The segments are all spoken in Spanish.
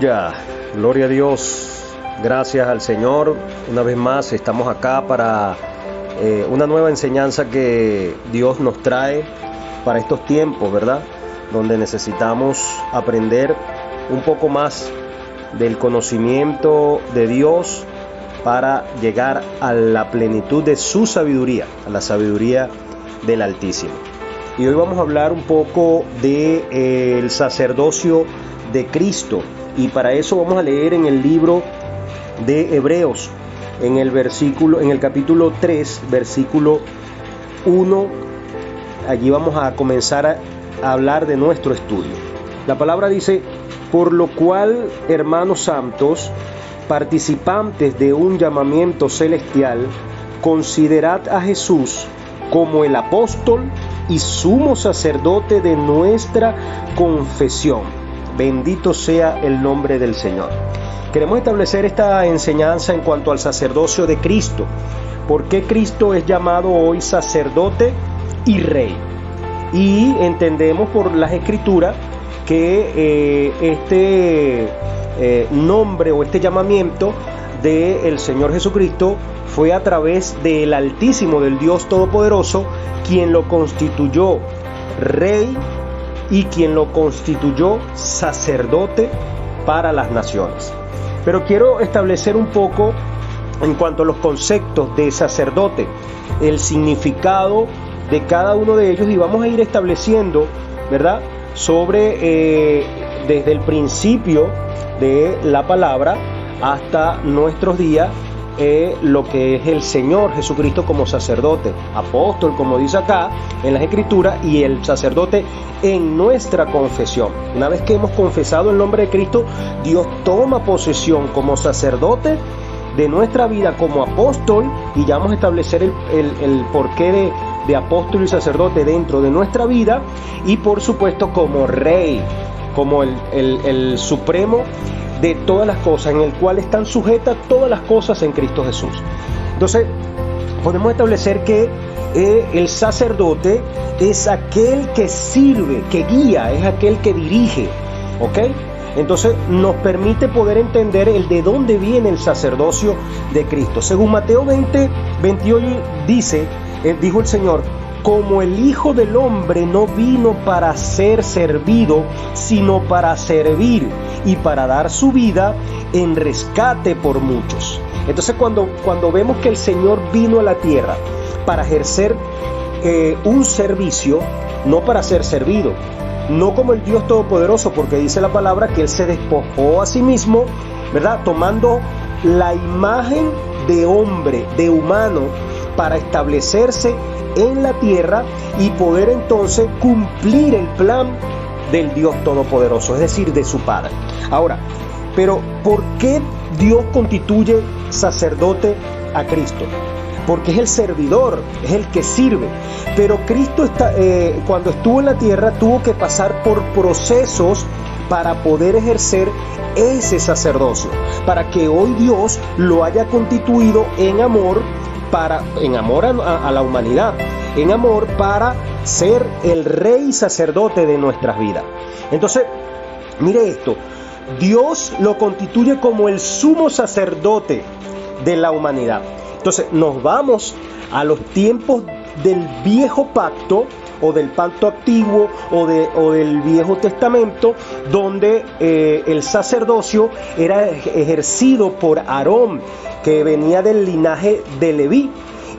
Aleluya, gloria a Dios, gracias al Señor. Una vez más estamos acá para una nueva enseñanza que Dios nos trae para estos tiempos, ¿verdad? Donde necesitamos aprender un poco más del conocimiento de Dios para llegar a la plenitud de su sabiduría, a la sabiduría del Altísimo. Y hoy vamos a hablar un poco del sacerdocio de Cristo, y para eso vamos a leer en el libro de Hebreos, en el capítulo 3, versículo 1. Allí vamos a comenzar a hablar de nuestro estudio. La palabra dice: por lo cual, hermanos santos, participantes de un llamamiento celestial, considerad a Jesús como el apóstol y sumo sacerdote de nuestra confesión. Bendito sea el nombre del Señor. Queremos establecer esta enseñanza en cuanto al sacerdocio de Cristo. ¿Por qué Cristo es llamado hoy sacerdote y rey? Y entendemos por las Escrituras que este nombre o este llamamiento del Señor Jesucristo fue a través del Altísimo, del Dios Todopoderoso, quien lo constituyó rey y quien lo constituyó sacerdote para las naciones. Pero quiero establecer un poco en cuanto a los conceptos de sacerdote, el significado de cada uno de ellos, y vamos a ir estableciendo, ¿verdad?, sobre desde el principio de la palabra hasta nuestros días, lo que es el Señor Jesucristo como sacerdote, apóstol, como dice acá en las Escrituras, y el sacerdote en nuestra confesión. Una vez que hemos confesado el nombre de Cristo, Dios toma posesión como sacerdote de nuestra vida, como apóstol, y ya vamos a establecer el porqué de apóstol y sacerdote dentro de nuestra vida, y por supuesto como rey, como el supremo de todas las cosas, en el cual están sujetas todas las cosas en Cristo Jesús. Entonces, podemos establecer que el sacerdote es aquel que sirve, que guía, es aquel que dirige, ¿ok? Entonces, nos permite poder entender el de dónde viene el sacerdocio de Cristo. Según Mateo 20:28 dijo el Señor: como el Hijo del Hombre no vino para ser servido, sino para servir y para dar su vida en rescate por muchos. Entonces, cuando vemos que el Señor vino a la tierra para ejercer un servicio, no para ser servido, no como el Dios Todopoderoso, porque dice la palabra que Él se despojó a sí mismo, ¿verdad?, tomando la imagen de hombre, de humano, para establecerse en la tierra y poder entonces cumplir el plan del Dios Todopoderoso, es decir, de su Padre. Ahora, pero ¿por qué Dios constituye sacerdote a Cristo? Porque es el servidor, es el que sirve. Pero Cristo cuando estuvo en la tierra tuvo que pasar por procesos para poder ejercer ese sacerdocio, para que hoy Dios lo haya constituido en amor, a la humanidad, en amor, para ser el rey sacerdote de nuestras vidas. Entonces, mire esto: Dios lo constituye como el sumo sacerdote de la humanidad. Entonces, nos vamos a los tiempos del viejo pacto, o del pacto antiguo, o del Viejo Testamento, donde el sacerdocio era ejercido por Aarón, que venía del linaje de Leví,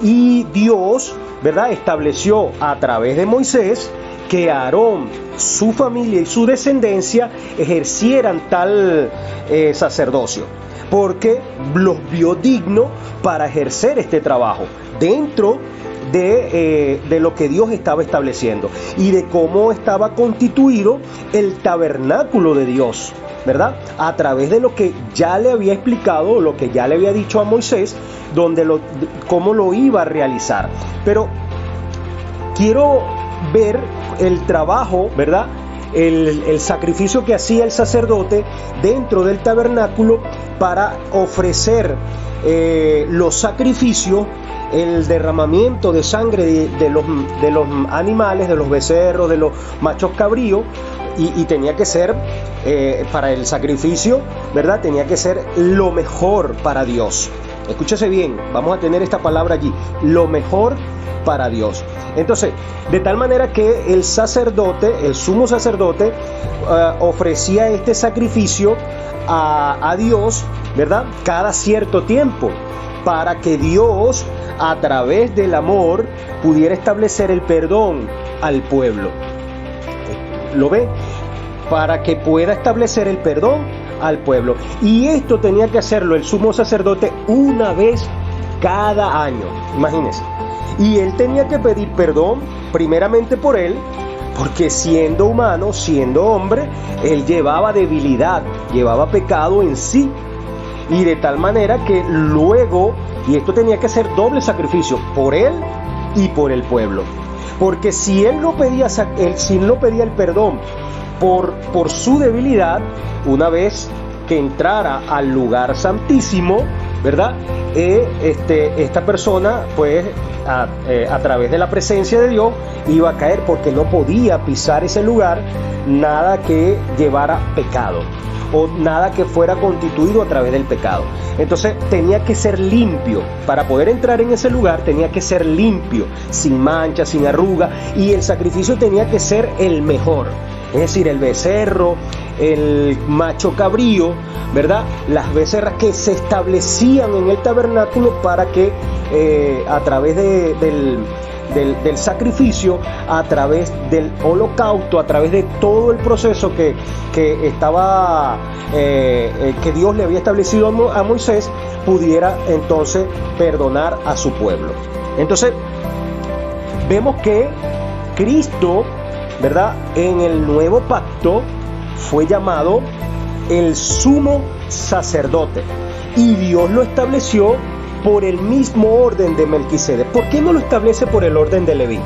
y Dios, ¿verdad?, estableció a través de Moisés que Aarón, su familia y su descendencia ejercieran tal sacerdocio, porque los vio digno para ejercer este trabajo dentro de lo que Dios estaba estableciendo y de cómo estaba constituido el tabernáculo de Dios, ¿verdad?, a través de lo que ya le había explicado, lo que ya le había dicho a Moisés, cómo lo iba a realizar. Pero quiero ver el trabajo, ¿verdad?, el sacrificio que hacía el sacerdote dentro del tabernáculo para ofrecer los sacrificios, el derramamiento de sangre de los animales, de los becerros, de los machos cabríos, y tenía que ser, para el sacrificio, ¿verdad? Tenía que ser lo mejor para Dios. Escúchese bien, vamos a tener esta palabra allí, lo mejor para Dios. Entonces, de tal manera que el sacerdote, el sumo sacerdote, ofrecía este sacrificio a Dios, ¿verdad? Cada cierto tiempo, para que Dios, a través del amor, pudiera establecer el perdón al pueblo. ¿Lo ve? Para que pueda establecer el perdón al pueblo. Y esto tenía que hacerlo el sumo sacerdote una vez cada año, imagínense. Y él tenía que pedir perdón primeramente por él, porque siendo humano, siendo hombre, él llevaba debilidad, llevaba pecado en sí. Y de tal manera que luego, y esto tenía que ser doble sacrificio, por él y por el pueblo. Porque si él no pedía el perdón por su debilidad, una vez que entrara al lugar santísimo, ¿verdad? Esta persona, pues, a través de la presencia de Dios, iba a caer, porque no podía pisar ese lugar nada que llevara pecado, o nada que fuera constituido a través del pecado. Entonces tenía que ser limpio. Para poder entrar en ese lugar tenía que ser limpio, sin mancha, sin arruga, y el sacrificio tenía que ser el mejor. Es decir, el becerro, el macho cabrío, ¿verdad? Las becerras que se establecían en el tabernáculo para que a través del sacrificio, a través del holocausto, a través de todo el proceso que Dios le había establecido a Moisés, pudiera entonces perdonar a su pueblo. Entonces, vemos que Cristo, ¿verdad?, en el nuevo pacto fue llamado el sumo sacerdote, y Dios lo estableció por el mismo orden de Melquisedec. ¿Por qué no lo establece por el orden de Leví?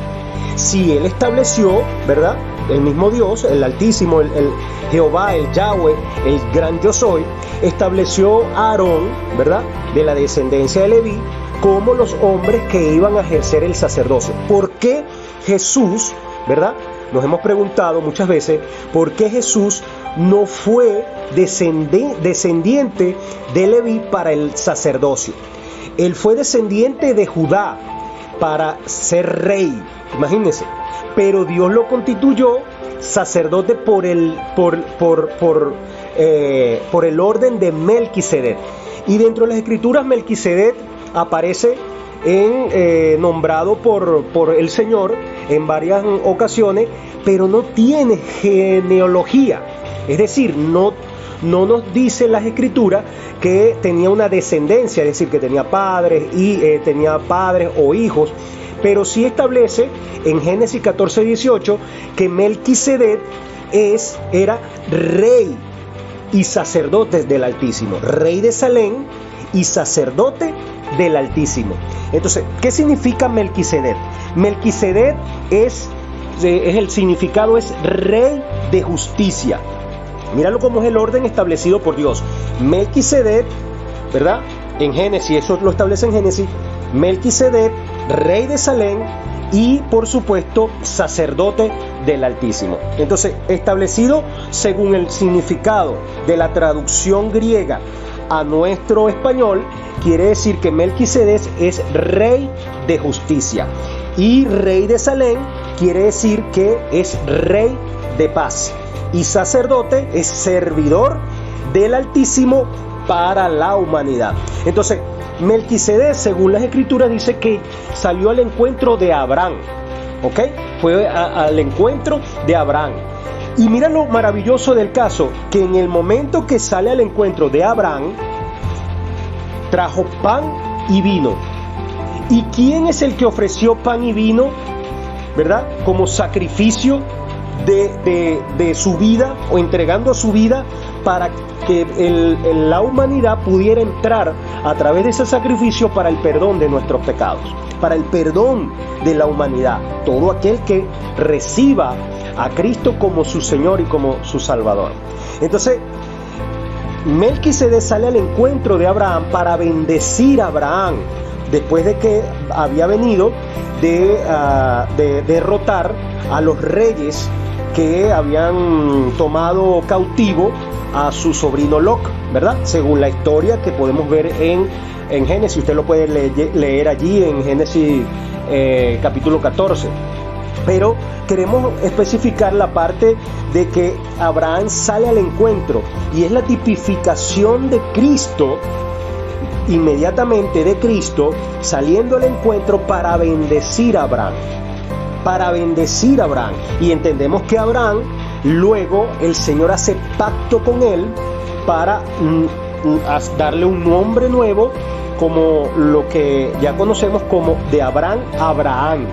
Si él estableció, ¿verdad?, el mismo Dios, el Altísimo, el Jehová, el Yahweh, el gran yo soy, estableció a Aarón, ¿verdad?, de la descendencia de Leví, como los hombres que iban a ejercer el sacerdocio. ¿Por qué Jesús, ¿verdad? Nos hemos preguntado muchas veces por qué Jesús no fue descendiente de Leví para el sacerdocio. Él fue descendiente de Judá para ser rey, imagínense, pero Dios lo constituyó sacerdote por el orden de Melquisedec. Y dentro de las escrituras, Melquisedec aparece nombrado por el Señor en varias ocasiones, pero no tiene genealogía. Es decir, no nos dice las escrituras que tenía una descendencia, es decir, que tenía padres o hijos, pero sí establece en Génesis 14:18 que Melquisedec era rey y sacerdote del Altísimo, rey de Salem y sacerdote del Altísimo. Entonces, ¿qué significa Melquisedec? Melquisedec el significado es rey de justicia. Míralo cómo es el orden establecido por Dios. Melquisedec, ¿verdad? En Génesis, eso lo establece en Génesis. Melquisedec, rey de Salem y, por supuesto, sacerdote del Altísimo. Entonces, establecido según el significado de la traducción griega a nuestro español, quiere decir que Melquisedec es rey de justicia, y rey de Salem quiere decir que es rey de paz, y sacerdote es servidor del Altísimo para la humanidad. Entonces, Melquisedec, según las escrituras, dice que salió al encuentro de Abraham, ¿ok? Fue al encuentro de Abraham. Y mira lo maravilloso del caso, que en el momento que sale al encuentro de Abraham, trajo pan y vino. ¿Y quién es el que ofreció pan y vino, verdad?, como sacrificio de su vida, o entregando su vida para que la humanidad pudiera entrar a través de ese sacrificio para el perdón de nuestros pecados, para el perdón de la humanidad. Todo aquel que reciba a Cristo como su Señor y como su Salvador. Entonces, Melquisedec sale al encuentro de Abraham para bendecir a Abraham, después de que había venido de derrotar a los reyes que habían tomado cautivo a su sobrino Lot, ¿verdad? Según la historia que podemos ver en Génesis. Usted lo puede leer allí en Génesis capítulo 14. Pero queremos especificar la parte de que Abraham sale al encuentro, y es la tipificación de Cristo, inmediatamente de Cristo, saliendo al encuentro para bendecir a Abraham. Para bendecir a Abraham. Y entendemos que Abraham, luego el Señor hace pacto con él para darle un nombre nuevo, como lo que ya conocemos como de Abraham a Abraham.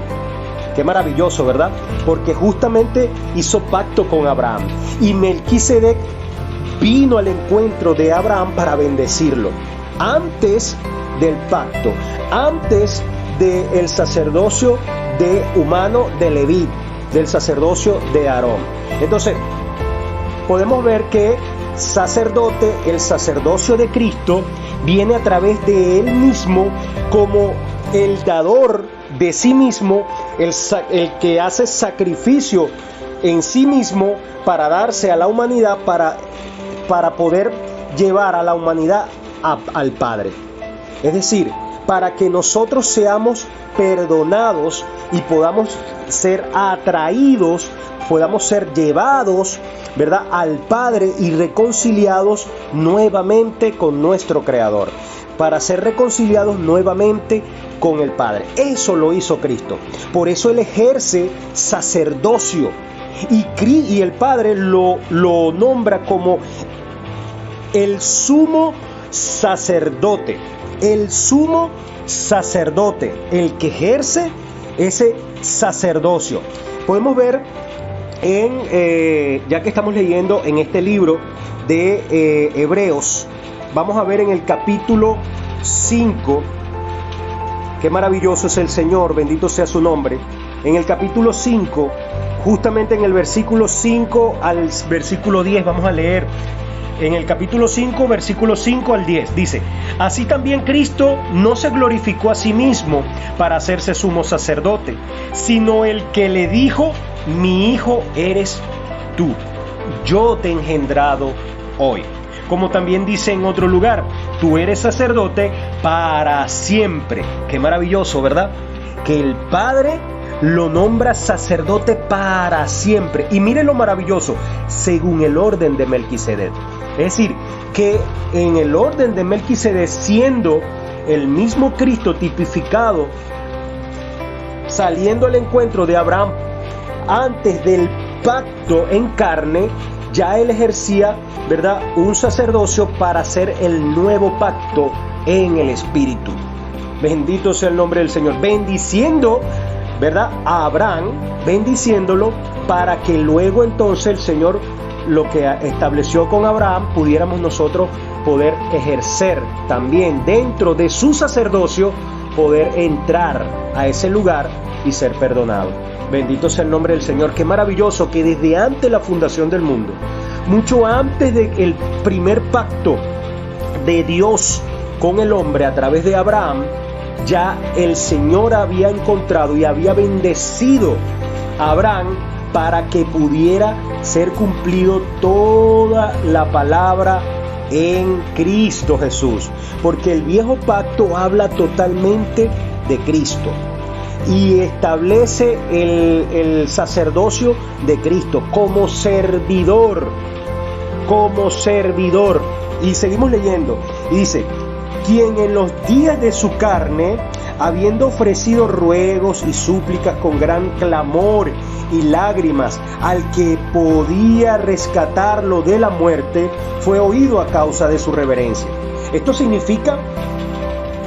Qué maravilloso, ¿verdad? Porque justamente hizo pacto con Abraham. Y Melquisedec vino al encuentro de Abraham para bendecirlo. Antes del pacto, antes del sacerdocio humano de Leví, del sacerdocio de Aarón. Entonces, podemos ver que el sacerdocio de Cristo viene a través de él mismo como el dador de sí mismo, el que hace sacrificio en sí mismo para darse a la humanidad, para poder llevar a la humanidad al Padre. Es decir, para que nosotros seamos perdonados y podamos ser atraídos, podamos ser llevados, ¿verdad?, al Padre y reconciliados nuevamente con nuestro Creador, para ser reconciliados nuevamente con el Padre. Eso lo hizo Cristo. Por eso Él ejerce sacerdocio, y el Padre lo nombra como el sumo sacerdote. El sumo sacerdote, el que ejerce ese sacerdocio. Podemos ver ya que estamos leyendo en este libro de Hebreos, vamos a ver en el capítulo 5, qué maravilloso es el Señor, bendito sea su nombre. En el capítulo 5, justamente en el versículo 5 al versículo 10, vamos a leer. En el capítulo 5, versículo 5 al 10, dice: así también Cristo no se glorificó a sí mismo para hacerse sumo sacerdote, sino el que le dijo: mi hijo eres tú, yo te he engendrado hoy. Como también dice en otro lugar: tú eres sacerdote para siempre. Qué maravilloso, ¿verdad? Que el Padre lo nombra sacerdote para siempre. Y mire lo maravilloso, según el orden de Melquisedec. Es decir, que en el orden de Melquisedec, siendo el mismo Cristo tipificado, saliendo al encuentro de Abraham antes del pacto en carne, ya él ejercía, ¿verdad?, un sacerdocio para hacer el nuevo pacto en el Espíritu. Bendito sea el nombre del Señor, bendiciendo, ¿verdad?, a Abraham, bendiciéndolo para que luego entonces el Señor, lo que estableció con Abraham, pudiéramos nosotros poder ejercer también dentro de su sacerdocio, poder entrar a ese lugar y ser perdonado. Bendito sea el nombre del Señor. Qué maravilloso que desde antes de la fundación del mundo, mucho antes del primer pacto de Dios con el hombre a través de Abraham, ya el Señor había encontrado y había bendecido a Abraham para que pudiera ser cumplido toda la palabra en Cristo Jesús, porque el viejo pacto habla totalmente de Cristo y establece el sacerdocio de Cristo como servidor, y seguimos leyendo, y dice: quien en los días de su carne, habiendo ofrecido ruegos y súplicas con gran clamor y lágrimas al que podía rescatarlo de la muerte, fue oído a causa de su reverencia. Esto significa,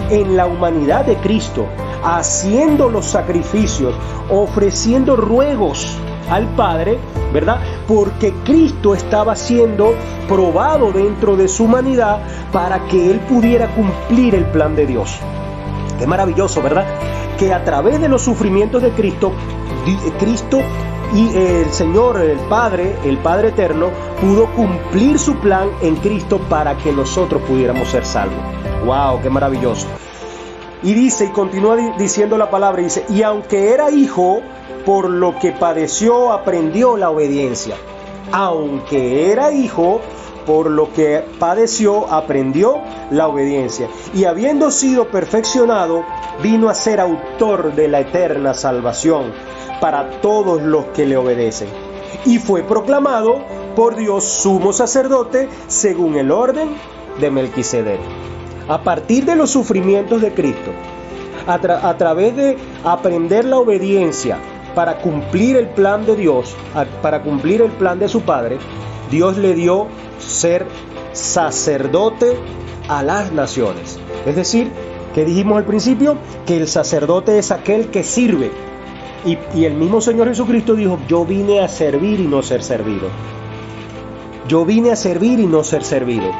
en la humanidad de Cristo, haciendo los sacrificios, ofreciendo ruegos al Padre, ¿verdad?, porque Cristo estaba siendo probado dentro de su humanidad para que Él pudiera cumplir el plan de Dios. Qué maravilloso, ¿verdad?, que a través de los sufrimientos de Cristo y el Señor, el Padre Eterno, pudo cumplir su plan en Cristo para que nosotros pudiéramos ser salvos. ¡Wow! ¡Qué maravilloso! Y dice, y continúa diciendo la palabra, dice, y aunque era hijo, por lo que padeció, aprendió la obediencia. Aunque era hijo, por lo que padeció, aprendió la obediencia. Y habiendo sido perfeccionado, vino a ser autor de la eterna salvación para todos los que le obedecen. Y fue proclamado por Dios sumo sacerdote según el orden de Melquisedec. A partir de los sufrimientos de Cristo, a través de aprender la obediencia para cumplir el plan de Dios, para cumplir el plan de su Padre, Dios le dio ser sacerdote a las naciones. Es decir, que dijimos al principio, que el sacerdote es aquel que sirve. Y el mismo Señor Jesucristo dijo, yo vine a servir y no ser servido. Yo vine a servir y no ser servido.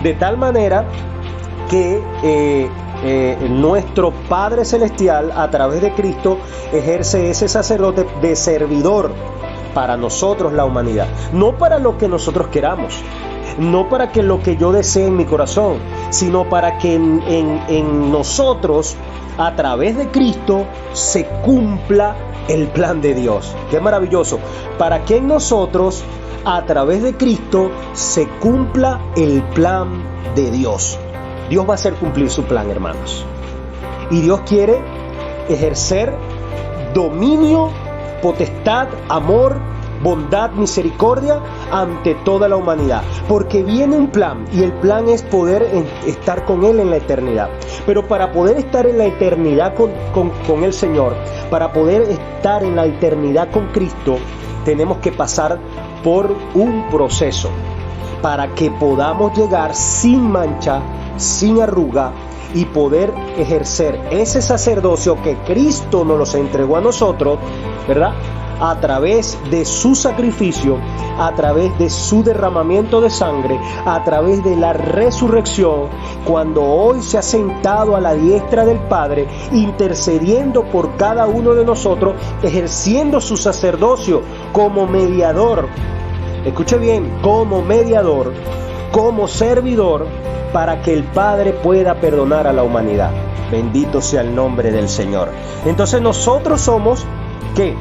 De tal manera que nuestro Padre Celestial, a través de Cristo, ejerce ese sacerdote de servidor para nosotros, la humanidad. No para lo que nosotros queramos, no para que lo que yo desee en mi corazón, sino para que en nosotros, a través de Cristo, se cumpla el plan de Dios. ¡Qué maravilloso! Para que en nosotros, a través de Cristo, se cumpla el plan de Dios. Dios va a hacer cumplir su plan, hermanos. Y Dios quiere ejercer dominio, potestad, amor, bondad, misericordia ante toda la humanidad. Porque viene un plan, y el plan es poder estar con Él en la eternidad. Pero para poder estar en la eternidad con el Señor, para poder estar en la eternidad con Cristo, tenemos que pasar por un proceso para que podamos llegar sin mancha, sin arruga, y poder ejercer ese sacerdocio que Cristo nos los entregó a nosotros, ¿verdad? A través de su sacrificio, a través de su derramamiento de sangre, a través de la resurrección, cuando hoy se ha sentado a la diestra del Padre, intercediendo por cada uno de nosotros, ejerciendo su sacerdocio como mediador. Escuche bien, como mediador, como servidor, para que el Padre pueda perdonar a la humanidad. Bendito sea el nombre del Señor. Entonces nosotros somos, ¿qué?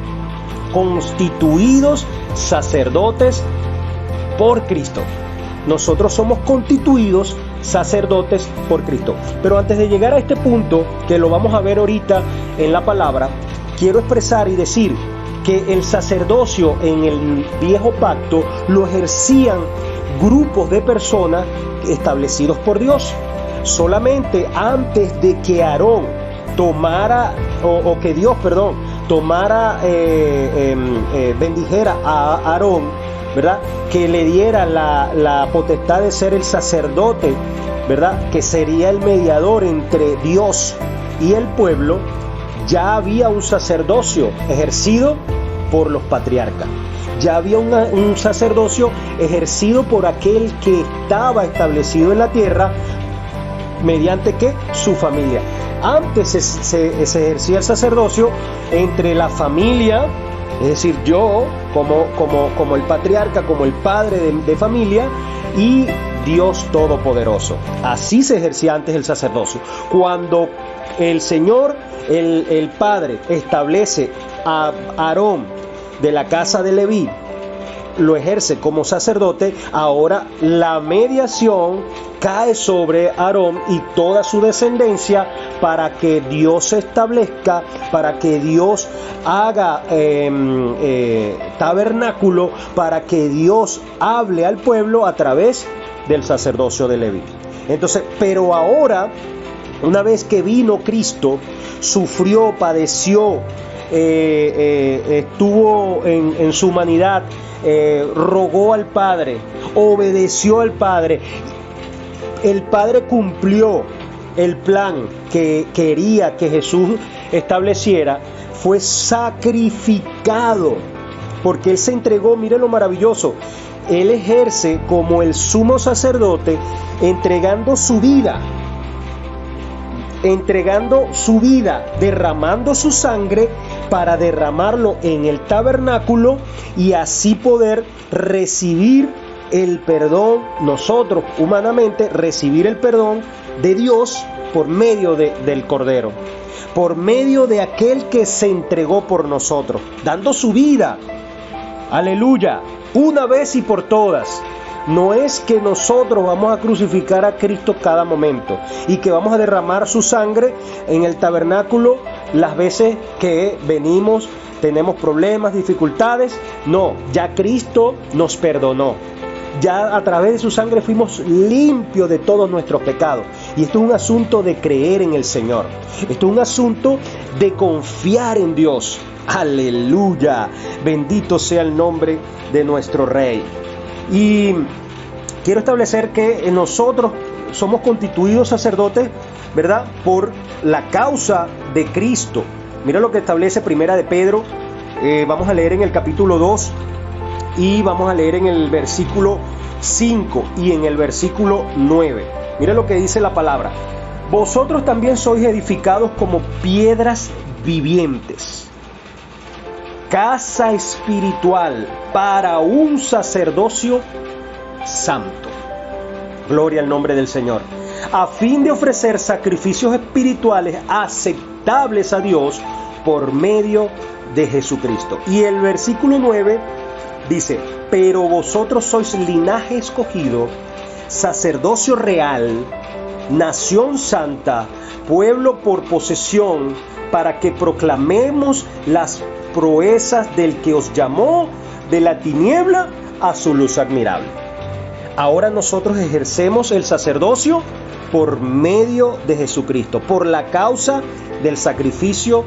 Constituidos sacerdotes por Cristo. Nosotros somos constituidos sacerdotes por Cristo. Pero antes de llegar a este punto, que lo vamos a ver ahorita en la palabra, quiero expresar y decir que el sacerdocio en el viejo pacto lo ejercían grupos de personas establecidos por Dios. Solamente antes de que Aarón tomara, o que Dios, tomara, bendijera a Aarón, ¿verdad? Que le diera la potestad de ser el sacerdote, ¿verdad? Que sería el mediador entre Dios y el pueblo. Ya había un sacerdocio ejercido por los patriarcas. Ya había un sacerdocio ejercido por aquel que estaba establecido en la tierra, mediante ¿qué? Su familia. Antes se ejercía el sacerdocio entre la familia, es decir, yo como el patriarca, como el padre de familia, y Dios Todopoderoso. Así se ejercía antes el sacerdocio. Cuando el Señor, el Padre, establece a Aarón de la casa de Leví, lo ejerce como sacerdote, ahora la mediación cae sobre Aarón y toda su descendencia, para que Dios se establezca, para que Dios haga tabernáculo, para que Dios hable al pueblo a través del sacerdocio de Leví. Entonces, pero ahora, una vez que vino Cristo, sufrió, padeció, estuvo en su humanidad, rogó al Padre, obedeció al Padre. El Padre cumplió el plan que quería que Jesús estableciera, fue sacrificado, porque Él se entregó. Mire lo maravilloso, Él ejerce como el sumo sacerdote, entregando su vida, derramando su sangre para derramarlo en el tabernáculo, y así poder recibir el perdón, nosotros humanamente recibir el perdón de Dios por medio del Cordero, por medio de aquel que se entregó por nosotros, dando su vida, aleluya, una vez y por todas. No es que nosotros vamos a crucificar a Cristo cada momento y que vamos a derramar su sangre en el tabernáculo las veces que venimos, tenemos problemas, dificultades. No, ya Cristo nos perdonó. Ya a través de su sangre fuimos limpios de todos nuestros pecados. Y esto es un asunto de creer en el Señor. Esto es un asunto de confiar en Dios. Aleluya. Bendito sea el nombre de nuestro Rey. Y quiero establecer que nosotros somos constituidos sacerdotes, ¿verdad?, por la causa de Cristo. Mira lo que establece Primera de Pedro. Vamos a leer en el capítulo 2 y vamos a leer en el versículo 5 y en el versículo 9. Mira lo que dice la palabra. Vosotros también sois edificados como piedras vivientes, casa espiritual para un sacerdocio santo. Gloria al nombre del Señor. A fin de ofrecer sacrificios espirituales aceptables a Dios por medio de Jesucristo. Y el versículo 9 dice: pero vosotros sois linaje escogido, sacerdocio real, nación santa, pueblo por posesión, para que proclamemos las proezas del que os llamó de la tiniebla a su luz admirable. Ahora nosotros ejercemos el sacerdocio por medio de Jesucristo, por la causa del sacrificio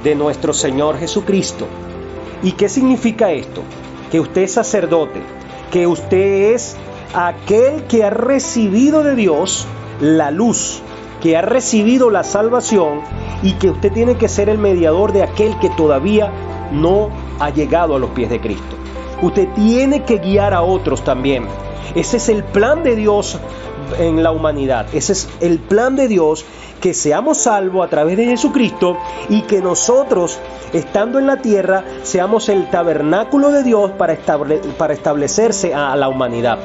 de nuestro Señor Jesucristo. ¿Y qué significa esto? Que usted es sacerdote, que usted es aquel que ha recibido de Dios la luz, que ha recibido la salvación, y que usted tiene que ser el mediador de aquel que todavía no ha llegado a los pies de Cristo. Usted tiene que guiar a otros también. Ese es el plan de Dios en la humanidad. Ese es el plan de Dios, que seamos salvos a través de Jesucristo y que nosotros, estando en la tierra, seamos el tabernáculo de Dios para establecerse a la humanidad,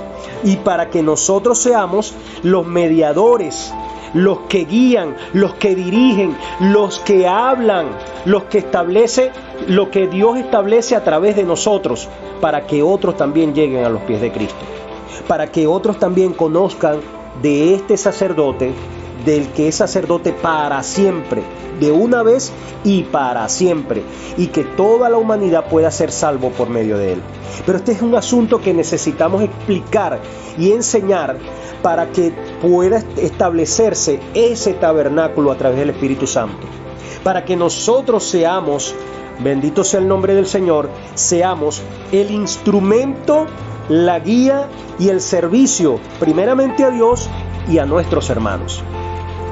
y para que nosotros seamos los mediadores, los que guían, los que dirigen, los que hablan, los que establece lo que Dios establece a través de nosotros, para que otros también lleguen a los pies de Cristo, para que otros también conozcan de este sacerdote, del que es sacerdote para siempre, de una vez y para siempre, y que toda la humanidad pueda ser salvo por medio de él. Pero este es un asunto que necesitamos explicar y enseñar para que pueda establecerse ese tabernáculo a través del Espíritu Santo, para que nosotros seamos, bendito sea el nombre del Señor, seamos el instrumento, la guía y el servicio, primeramente a Dios y a nuestros hermanos.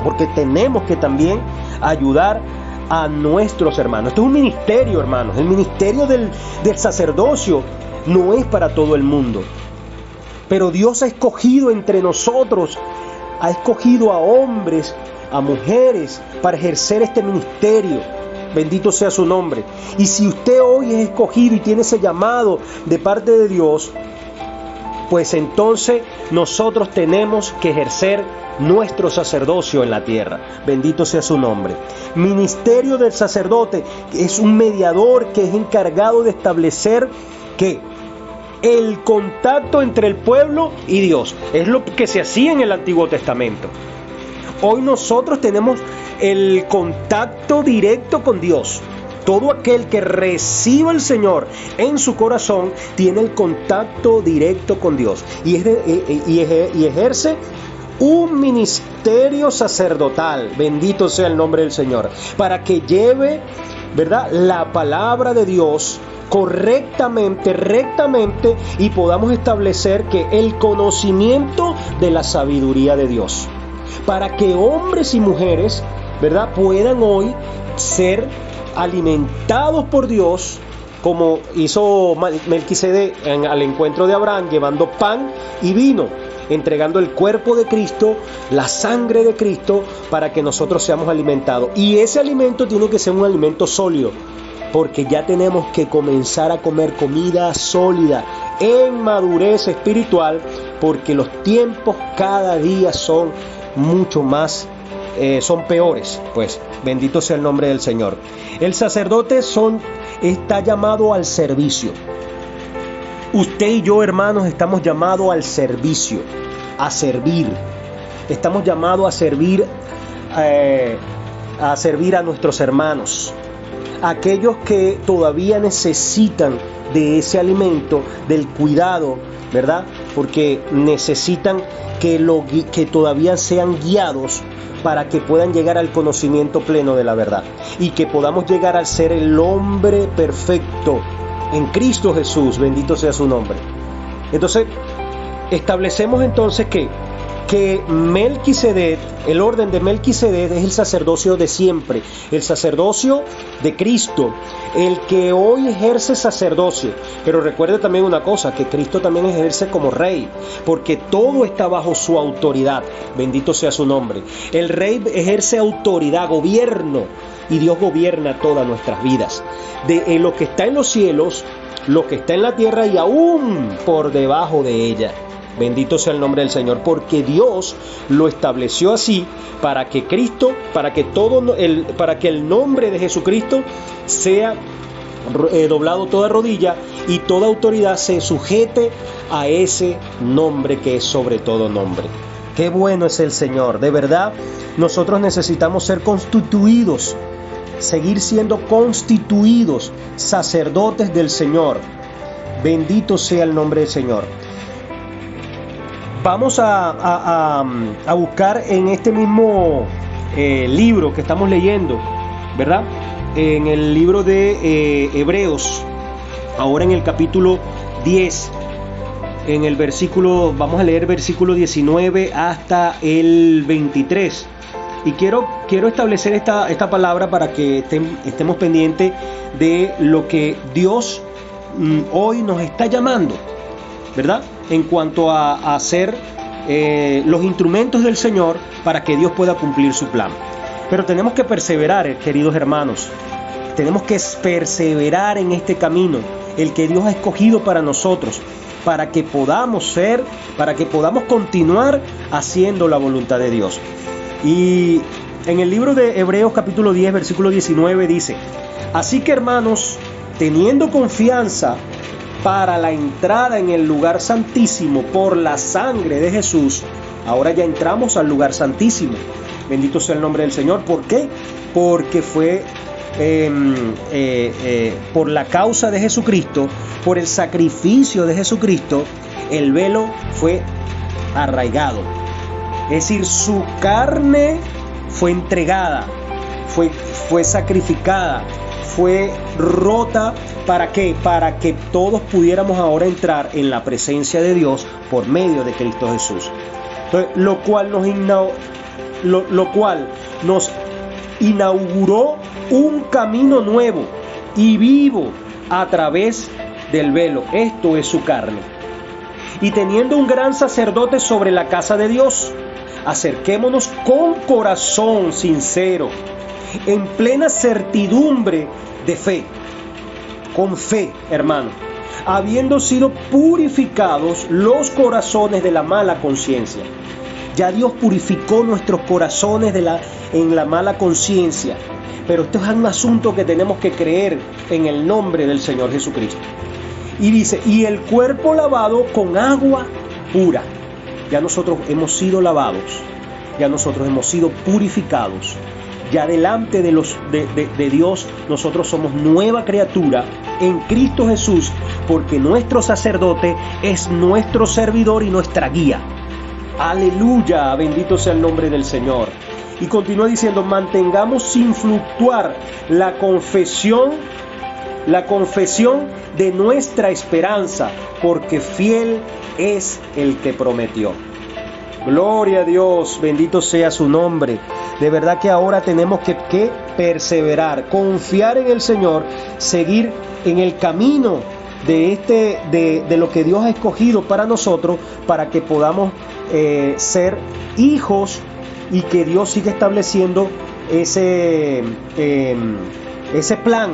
Porque tenemos que también ayudar a nuestros hermanos. Esto es un ministerio, hermanos. El ministerio del sacerdocio no es para todo el mundo. Pero Dios ha escogido entre nosotros, ha escogido a hombres, a mujeres, para ejercer este ministerio. Bendito sea su nombre. Y si usted hoy es escogido y tiene ese llamado de parte de Dios, pues entonces nosotros tenemos que ejercer nuestro sacerdocio en la tierra. Bendito sea su nombre. Ministerio del sacerdote es un mediador que es encargado de establecer que el contacto entre el pueblo y Dios. Es lo que se hacía en el Antiguo Testamento. Hoy nosotros tenemos el contacto directo con Dios. Todo aquel que reciba al Señor en su corazón tiene el contacto directo con Dios y ejerce un ministerio sacerdotal, bendito sea el nombre del Señor, para que lleve, ¿verdad?, la palabra de Dios correctamente, rectamente, y podamos establecer que el conocimiento de la sabiduría de Dios, para que hombres y mujeres, ¿verdad?, puedan hoy ser alimentados por Dios, como hizo Melquisedec al encuentro de Abraham, llevando pan y vino, entregando el cuerpo de Cristo, la sangre de Cristo, para que nosotros seamos alimentados. Y ese alimento tiene que ser un alimento sólido, porque ya tenemos que comenzar a comer comida sólida, en madurez espiritual, porque los tiempos cada día son mucho más, son peores. Pues bendito sea el nombre del Señor. El sacerdote está llamado al servicio. Usted y yo, hermanos, estamos llamados al servicio, a servir. Estamos llamados a servir a nuestros hermanos, aquellos que todavía necesitan de ese alimento, del cuidado, ¿verdad? Porque necesitan que todavía sean guiados para que puedan llegar al conocimiento pleno de la verdad y que podamos llegar a ser el hombre perfecto en Cristo Jesús, bendito sea su nombre. Entonces, establecemos entonces que Melquisedec, el orden de Melquisedec es el sacerdocio de siempre, el sacerdocio de Cristo, el que hoy ejerce sacerdocio. Pero recuerde también una cosa, que Cristo también ejerce como rey, porque todo está bajo su autoridad, bendito sea su nombre. El rey ejerce autoridad, gobierno, y Dios gobierna todas nuestras vidas, de lo que está en los cielos, lo que está en la tierra y aún por debajo de ella. Bendito sea el nombre del Señor, porque Dios lo estableció así para que el nombre de Jesucristo sea doblado toda rodilla y toda autoridad se sujete a ese nombre que es sobre todo nombre. Qué bueno es el Señor, de verdad. Nosotros necesitamos ser constituidos, seguir siendo constituidos sacerdotes del Señor. Bendito sea el nombre del Señor. Vamos a buscar en este mismo libro que estamos leyendo, ¿verdad? En el libro de Hebreos, ahora en el capítulo 10, en el versículo, vamos a leer versículo 19 hasta el 23. Y quiero establecer esta palabra para que estemos pendientes de lo que Dios hoy nos está llamando, ¿verdad? En cuanto a ser los instrumentos del Señor para que Dios pueda cumplir su plan. Pero tenemos que perseverar, queridos hermanos. Tenemos que perseverar en este camino, el que Dios ha escogido para nosotros, para que podamos continuar haciendo la voluntad de Dios. Y en el libro de Hebreos capítulo 10, versículo 19 dice: así que, hermanos, teniendo confianza para la entrada en el lugar santísimo por la sangre de Jesús, ahora ya entramos al lugar santísimo. Bendito sea el nombre del Señor. ¿Por qué? Porque fue por la causa de Jesucristo, por el sacrificio de Jesucristo, el velo fue arraigado. Es decir, su carne fue entregada, fue sacrificada, fue rota. ¿Para qué? Para que todos pudiéramos ahora entrar en la presencia de Dios por medio de Cristo Jesús. Entonces, lo cual nos inauguró un camino nuevo y vivo a través del velo. Esto es su carne. Y teniendo un gran sacerdote sobre la casa de Dios, acerquémonos con corazón sincero, en plena certidumbre de fe. Con fe, hermano, habiendo sido purificados los corazones de la mala conciencia. Ya Dios purificó nuestros corazones en la mala conciencia. Pero esto es un asunto que tenemos que creer en el nombre del Señor Jesucristo. Y dice, y el cuerpo lavado con agua pura. Ya nosotros hemos sido lavados, ya nosotros hemos sido purificados. Ya delante de Dios nosotros somos nueva criatura en Cristo Jesús, porque nuestro sacerdote es nuestro servidor y nuestra guía. Aleluya, bendito sea el nombre del Señor. Y continúa diciendo, mantengamos sin fluctuar la confesión de nuestra esperanza, porque fiel es el que prometió. Gloria a Dios, bendito sea su nombre. De verdad que ahora tenemos que perseverar, confiar en el Señor, seguir en el camino de lo que Dios ha escogido para nosotros, para que podamos ser hijos y que Dios siga estableciendo ese plan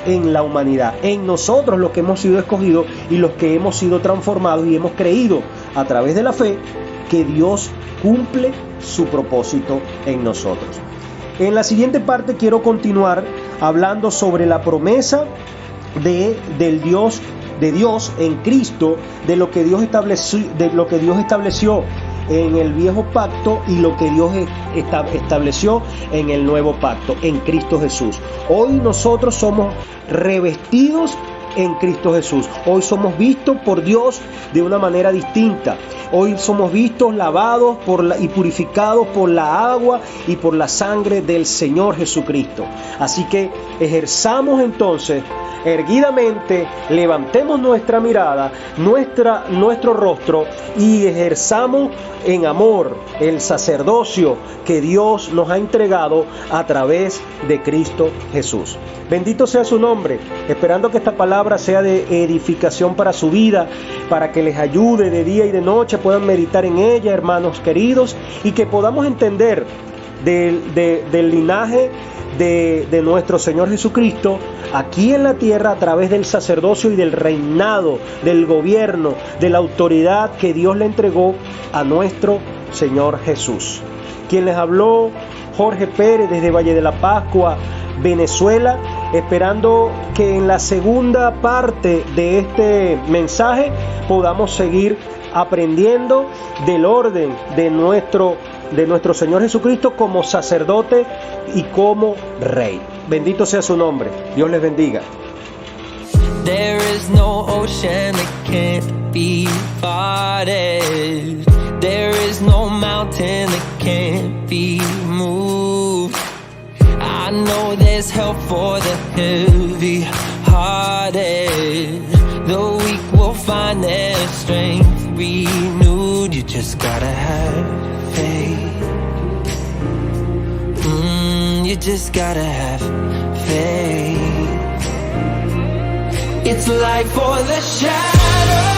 en la humanidad, en nosotros los que hemos sido escogidos y los que hemos sido transformados y hemos creído a través de la fe que Dios cumple su propósito en nosotros. En la siguiente parte quiero continuar hablando sobre la promesa de Dios en Cristo, de lo que Dios estableció en el viejo pacto y lo que Dios estableció en el nuevo pacto, en Cristo Jesús. Hoy nosotros somos revestidos en Cristo Jesús. Hoy somos vistos por Dios de una manera distinta. Hoy somos vistos, lavados y purificados por la agua y por la sangre del Señor Jesucristo. Así que ejerzamos entonces erguidamente, levantemos nuestra mirada, nuestro rostro y ejerzamos en amor el sacerdocio que Dios nos ha entregado a través de Cristo Jesús. Bendito sea su nombre, esperando que esta palabra sea de edificación para su vida, para que les ayude de día y de noche, puedan meditar en ella, hermanos queridos, y que podamos entender del linaje de nuestro Señor Jesucristo aquí en la tierra a través del sacerdocio y del reinado, del gobierno, de la autoridad que Dios le entregó a nuestro Señor Jesús. Quien les habló, Jorge Pérez, desde Valle de la Pascua, Venezuela, esperando que en la segunda parte de este mensaje podamos seguir aprendiendo del orden de nuestro Señor Jesucristo como sacerdote y como rey. Bendito sea su nombre. Dios les bendiga. There is no ocean that can't be parted. There is no mountain that can't be moved. I know there's help for the heavy-hearted. The weak will find their strength renewed. You just gotta have faith. You just gotta have faith. It's life for the shadow.